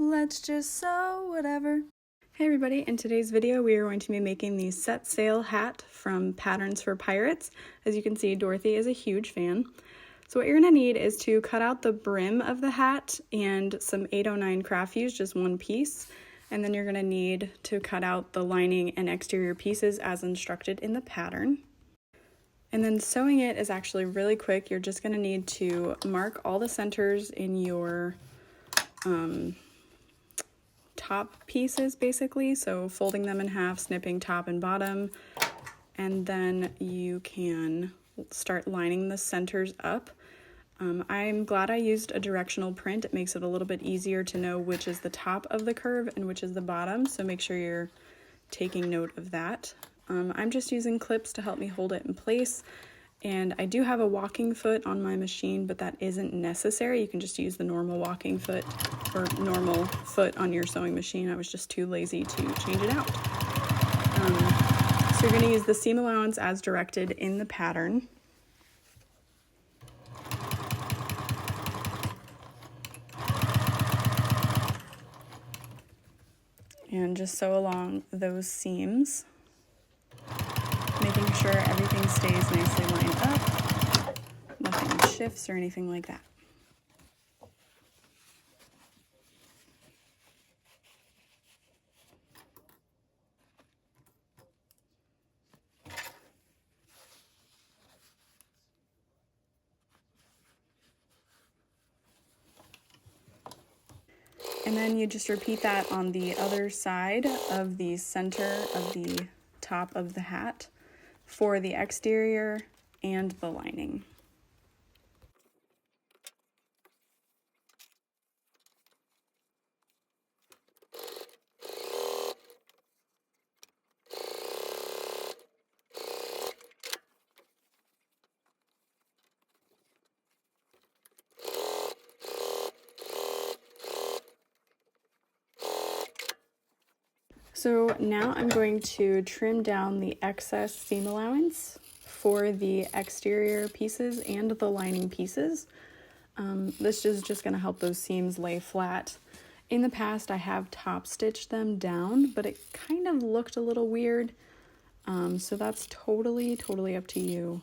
Let's just sew whatever. Hey everybody, in today's video we are going to be making the set sail hat from Patterns for Pirates. As you can see, Dorothy is a huge fan. So what you're going to need is to cut out the brim of the hat and some 809 craft fuse, just one piece. And then you're going to need to cut out the lining and exterior pieces as instructed in the pattern. And then sewing it is actually really quick. You're just going to need to mark all the centers in your top pieces basically, so folding them in half, snipping top and bottom, and then you can start lining the centers up. I'm glad I used a directional print. It makes it a little bit easier to know which is the top of the curve and which is the bottom, so make sure you're taking note of that. I'm just using clips to help me hold it in place, and I do have a walking foot on my machine, but that isn't necessary. You can just use the normal walking foot or normal foot on your sewing machine. I was just too lazy to change it out. So you're going to use the seam allowance as directed in the pattern. And just sew along those seams, making sure everything stays nicely lined up, nothing shifts or anything like that. And then you just repeat that on the other side of the center of the top of the hat for the exterior and the lining. So now I'm going to trim down the excess seam allowance for the exterior pieces and the lining pieces. This is just going to help those seams lay flat. In the past, I have top stitched them down, but it kind of looked a little weird. So that's totally up to you.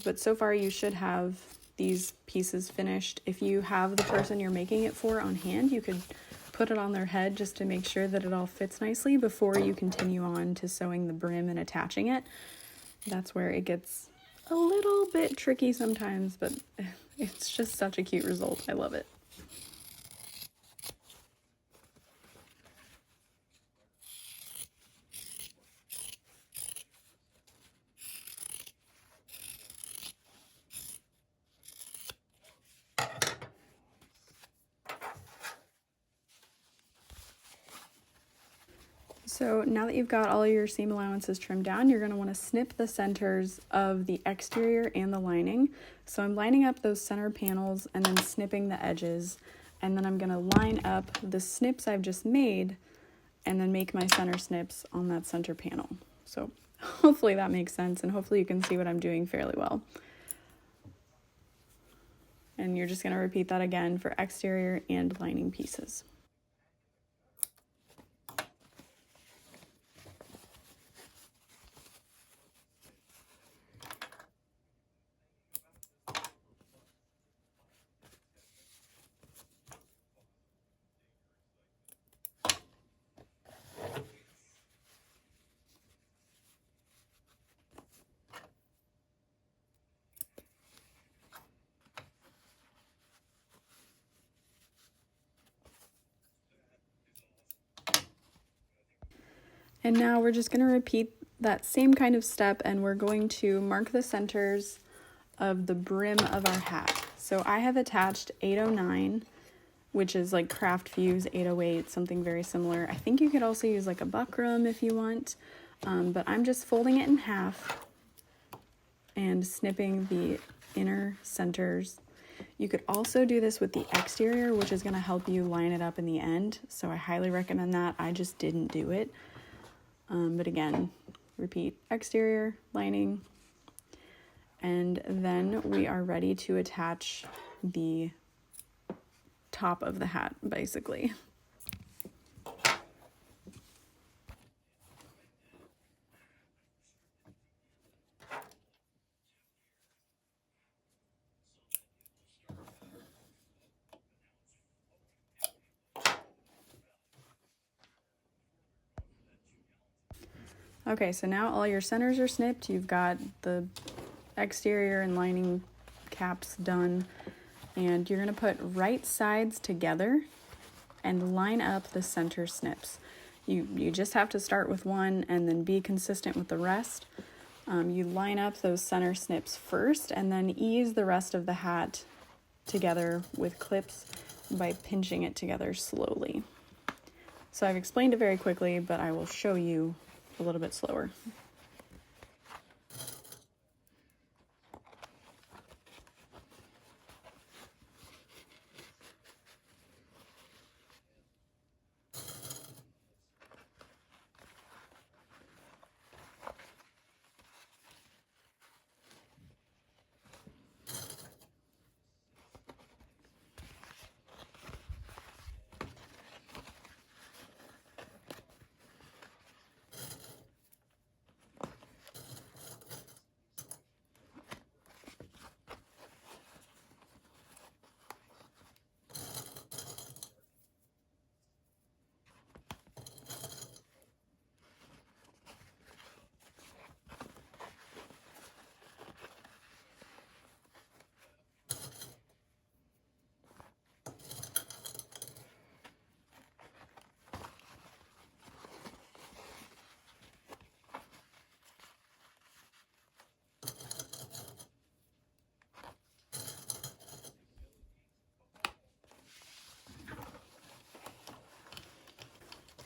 But so far you should have these pieces finished. If you have the person you're making it for on hand, you could put it on their head just to make sure that it all fits nicely before you continue on to sewing the brim and attaching it. That's where it gets a little bit tricky sometimes, but it's just such a cute result. I love it. So now that you've got all your seam allowances trimmed down, you're going to want to snip the centers of the exterior and the lining. So I'm lining up those center panels and then snipping the edges, and then I'm going to line up the snips I've just made and then make my center snips on that center panel. So hopefully that makes sense, and hopefully you can see what I'm doing fairly well. And you're just going to repeat that again for exterior and lining pieces. And now we're just going to repeat that same kind of step, and we're going to mark the centers of the brim of our hat. So I have attached 809, which is like craft fuse 808, something very similar. I think you could also use like a buckram if you want, but I'm just folding it in half and snipping the inner centers. You could also do this with the exterior, which is going to help you line it up in the end, so I highly recommend that. I just didn't do it. But again, repeat exterior, lining, and then we are ready to attach the top of the hat, basically. Okay, so now all your centers are snipped. You've got the exterior and lining caps done, and you're gonna put right sides together and line up the center snips. You just have to start with one and then be consistent with the rest. You line up those center snips first and then ease the rest of the hat together with clips by pinching it together slowly. So I've explained it very quickly, but I will show you a little bit slower.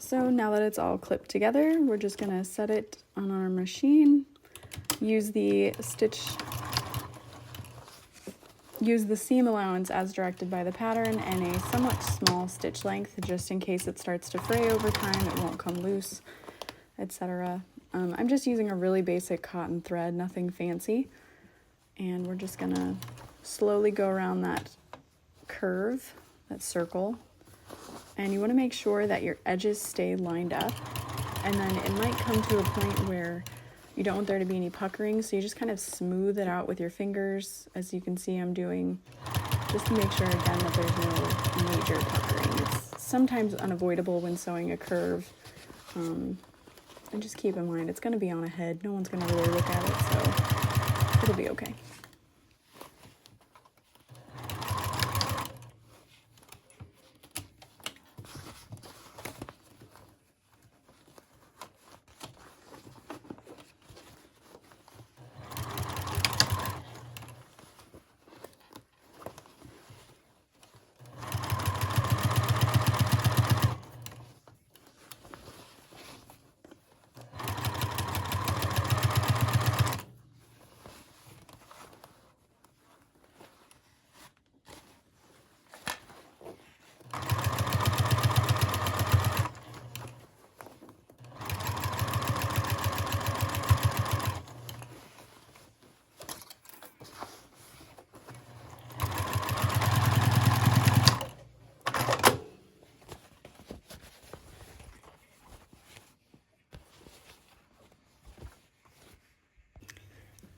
So now that it's all clipped together, we're just gonna set it on our machine, use the seam allowance as directed by the pattern and a somewhat small stitch length just in case it starts to fray over time, it won't come loose, etc. I'm just using a really basic cotton thread, nothing fancy, and we're just gonna slowly go around that curve, that circle. And you want to make sure that your edges stay lined up, and then it might come to a point where you don't want there to be any puckering, so you just kind of smooth it out with your fingers, as you can see I'm doing, just to make sure again that there's no major puckering. It's sometimes unavoidable when sewing a curve, and just keep in mind it's going to be on a head, no one's going to really look at it, so it'll be okay.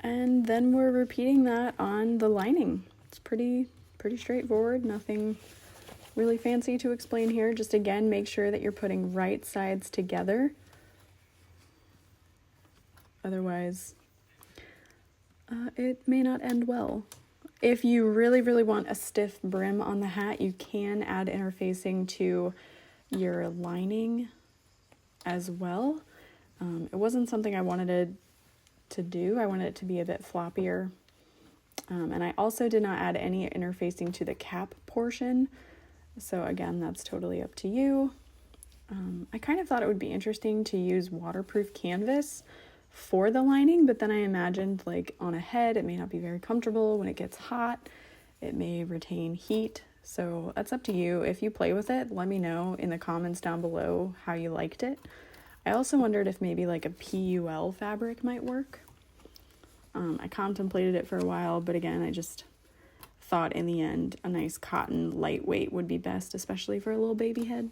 And then we're repeating that on the lining. It's pretty straightforward, nothing really fancy to explain here. Just again, make sure that you're putting right sides together. Otherwise, it may not end well. If you really want a stiff brim on the hat, you can add interfacing to your lining as well. It wasn't something I wanted to do. I wanted it to be a bit floppier. And I also did not add any interfacing to the cap portion. So again, that's totally up to you. I kind of thought it would be interesting to use waterproof canvas for the lining, but then I imagined like on a head, it may not be very comfortable. When it gets hot, it may retain heat. So that's up to you. If you play with it, let me know in the comments down below how you liked it. I also wondered if maybe like a PUL fabric might work. I contemplated it for a while, but again, I just thought in the end a nice cotton lightweight would be best, especially for a little baby head.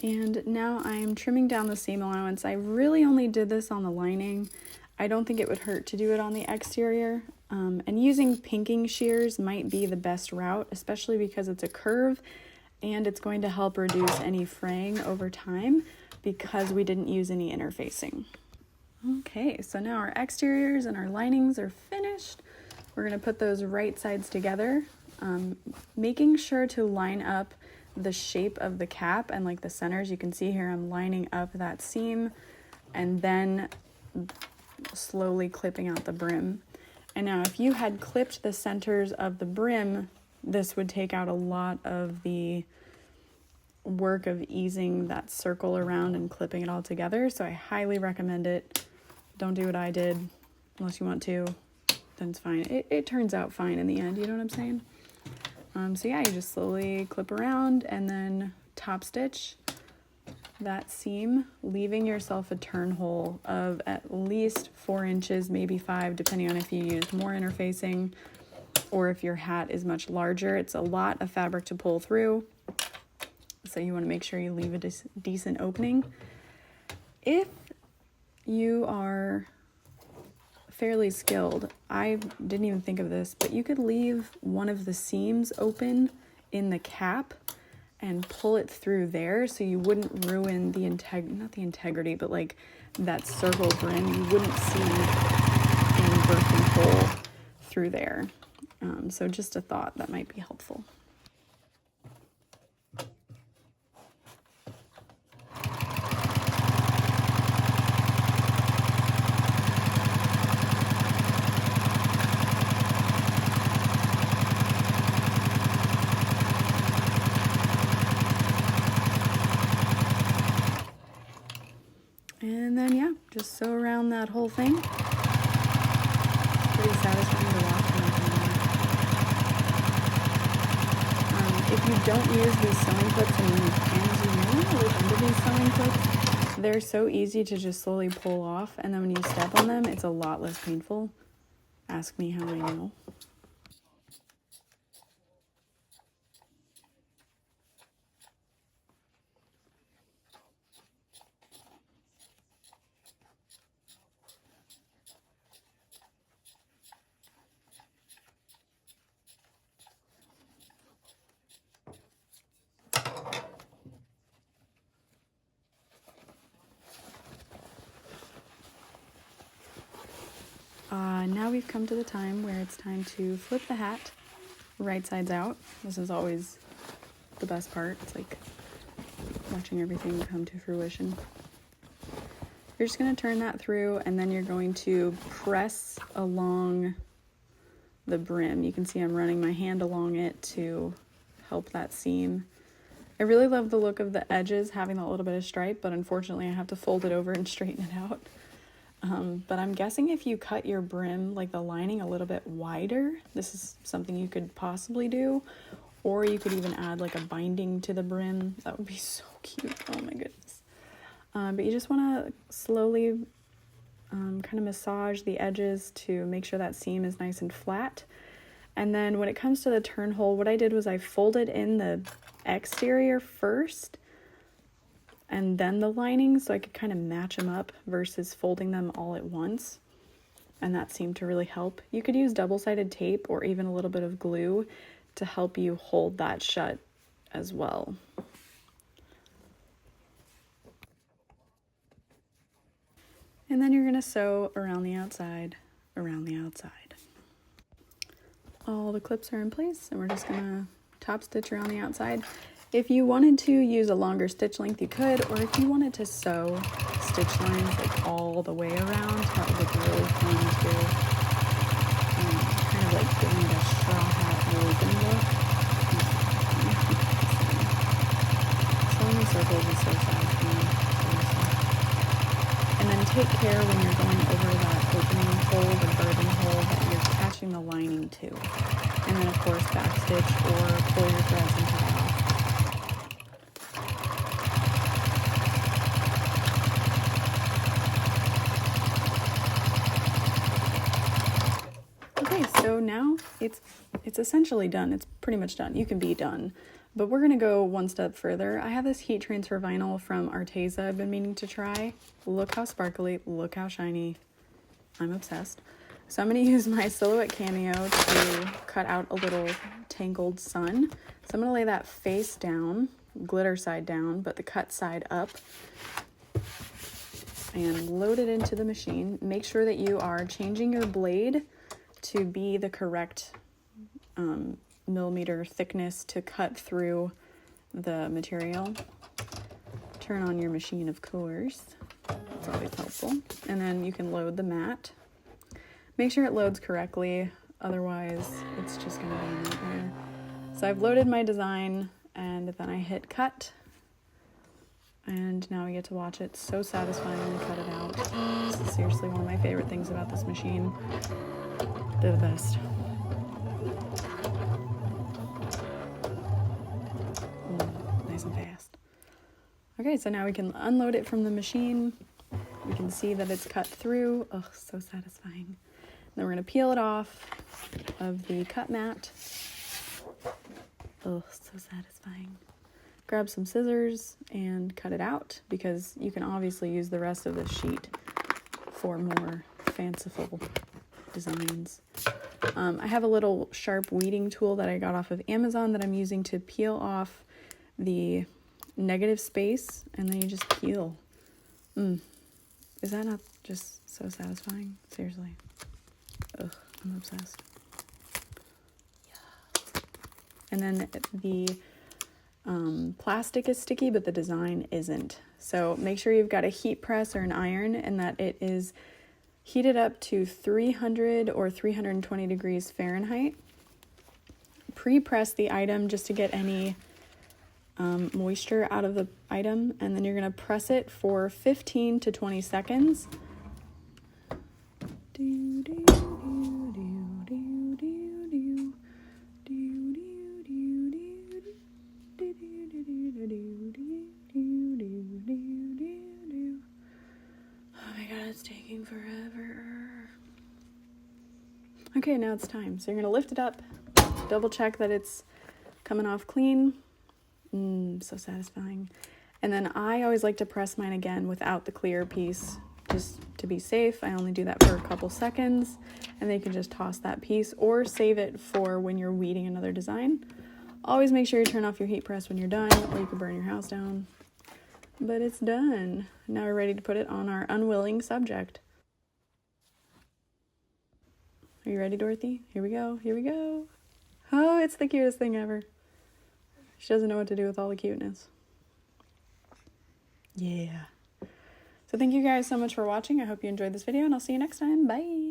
And now I'm trimming down the seam allowance. I really only did this on the lining. I don't think it would hurt to do it on the exterior. And using pinking shears might be the best route, especially because it's a curve and it's going to help reduce any fraying over time because we didn't use any interfacing. Okay, so now our exteriors and our linings are finished. We're gonna put those right sides together, making sure to line up the shape of the cap and like the centers. You can see here I'm lining up that seam and then slowly clipping out the brim. And now if you had clipped the centers of the brim, this would take out a lot of the work of easing that circle around and clipping it all together. So I highly recommend it. Don't do what I did unless you want to, then it's fine. It turns out fine in the end, you know what I'm saying? So yeah, you just slowly clip around and then top stitch that seam, leaving yourself a turn hole of at least 4 inches, maybe 5, depending on if you use more interfacing or if your hat is much larger. It's a lot of fabric to pull through, so you want to make sure you leave a decent opening. If you are fairly skilled, I didn't even think of this, but you could leave one of the seams open in the cap and pull it through there so you wouldn't ruin the not the integrity, but like that circle brim. You wouldn't see any birthing hole through there. So just a thought that might be helpful. And then, yeah, just sew around that whole thing. It's pretty satisfying to watch. If you don't use these sewing clips and you use pins, you may want to look into these sewing clips. They're so easy to just slowly pull off, and then when you step on them, it's a lot less painful. Ask me how I know. Now we've come to the time where it's time to flip the hat right sides out. This is always the best part. It's like watching everything come to fruition. You're just going to turn that through, and then you're going to press along the brim. You can see I'm running my hand along it to help that seam. I really love the look of the edges having that little bit of stripe, but unfortunately I have to fold it over and straighten it out. But I'm guessing if you cut your brim, like the lining, a little bit wider, this is something you could possibly do. Or you could even add like a binding to the brim. That would be so cute. Oh my goodness. But you just want to slowly kind of massage the edges to make sure that seam is nice and flat. And then when it comes to the turn hole, what I did was I folded in the exterior first and then the lining, so I could kind of match them up versus folding them all at once. and that seemed to really help. You could use double-sided tape or even a little bit of glue to help you hold that shut as well. And then you're going to sew around the outside, around the outside. All the clips are in place, and we're just going to top stitch around the outside. If you wanted to use a longer stitch length, you could, or if you wanted to sew stitch lines like all the way around, that would look really fun too. Kind of like giving it a straw hat woven look. Sewing in circles is so satisfying. And then take care when you're going over that opening hole, the birding hole, that you're catching the lining too. And then of course backstitch or pull your threads and tie off. Okay, so now it's essentially done. It's pretty much done. You can be done. But we're going to go one step further. I have this heat transfer vinyl from Arteza I've been meaning to try. Look how sparkly, look how shiny. I'm obsessed. So I'm going to use my Silhouette Cameo to cut out a little tangled sun. So I'm going to lay that face down, glitter side down, but the cut side up, and load it into the machine. Make sure that you are changing your blade to be the correct millimeter thickness to cut through the material. Turn on your machine, of course. That's always helpful. And then you can load the mat. Make sure it loads correctly, otherwise it's just going to be a nightmare. So I've loaded my design, and then I hit cut, and now we get to watch it. So satisfying when we cut it out. This is seriously one of my favorite things about this machine. They're the best. Nice and fast. Okay, so now we can unload it from the machine. We can see that it's cut through. Oh, so satisfying. Then we're going to peel it off of the cut mat. Oh, so satisfying. Grab some scissors and cut it out, because you can obviously use the rest of this sheet for more fanciful designs. I have a little sharp weeding tool that I got off of Amazon that I'm using to peel off the negative space, and then you just peel. Is that not just so satisfying? Seriously. Ugh, I'm obsessed. Yeah. And then the plastic is sticky, but the design isn't. So make sure you've got a heat press or an iron, and that it is heated up to 300 or 320 degrees Fahrenheit. Pre-press the item just to get any moisture out of the item, and then you're going to press it for 15 to 20 seconds. Oh my god, it's taking forever. Okay, now it's time. So you're going to lift it up, double check that it's coming off clean. So satisfying. And then I always like to press mine again without the clear piece, just to be safe. I only do that for a couple seconds, and then you can just toss that piece or save it for when you're weeding another design. Always make sure you turn off your heat press when you're done, or you could burn your house down. But it's done. Now we're ready to put it on our unwilling subject. Are you ready, Dorothy? Here we go. Here we go. Oh, it's the cutest thing ever. She doesn't know what to do with all the cuteness. Yeah. So thank you guys so much for watching. I hope you enjoyed this video, and I'll see you next time. Bye.